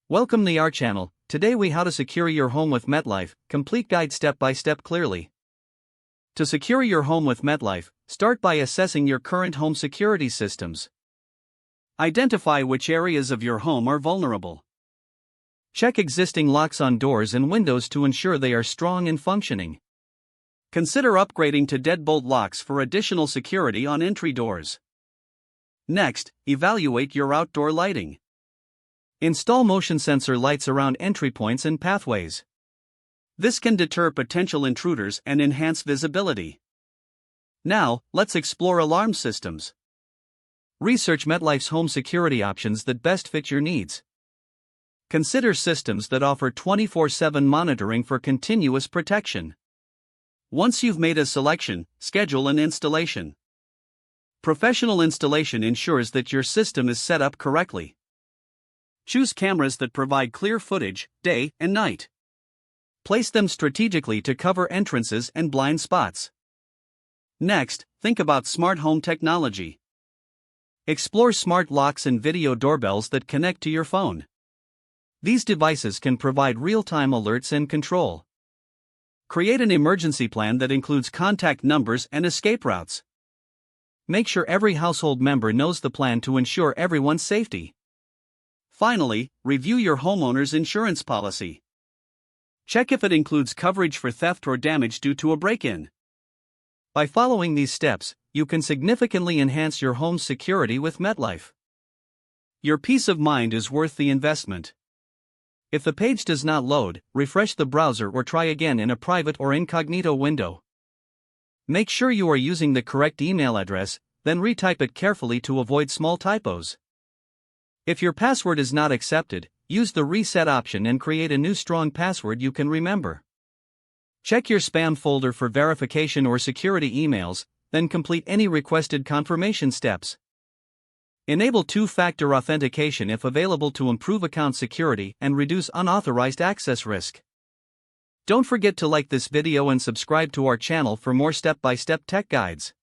Welcome to our channel. Today we how to secure your home with MetLife, complete guide step by step clearly. To secure your home with MetLife, start by assessing your current home security systems. Identify which areas of your home are vulnerable. Check existing locks on doors and windows to ensure they are strong and functioning. Consider upgrading to deadbolt locks for additional security on entry doors. Next, evaluate your outdoor lighting. Install motion sensor lights around entry points and pathways. This can deter potential intruders and enhance visibility. Now, let's explore alarm systems. Research MetLife's home security options that best fit your needs. Consider systems that offer 24/7 monitoring for continuous protection. Once you've made a selection, schedule an installation. Professional installation ensures that your system is set up correctly. Choose cameras that provide clear footage, day and night. Place them strategically to cover entrances and blind spots. Next, think about smart home technology. Explore smart locks and video doorbells that connect to your phone. These devices can provide real-time alerts and control. Create an emergency plan that includes contact numbers and escape routes. Make sure every household member knows the plan to ensure everyone's safety. Finally, review your homeowner's insurance policy. Check if it includes coverage for theft or damage due to a break-in. By following these steps, you can significantly enhance your home's security with MetLife. Your peace of mind is worth the investment. If the page does not load, refresh the browser or try again in a private or incognito window. Make sure you are using the correct email address, then retype it carefully to avoid small typos. If your password is not accepted, use the reset option and create a new strong password you can remember. Check your spam folder for verification or security emails, then complete any requested confirmation steps. Enable two-factor authentication if available to improve account security and reduce unauthorized access risk. Don't forget to like this video and subscribe to our channel for more step-by-step tech guides.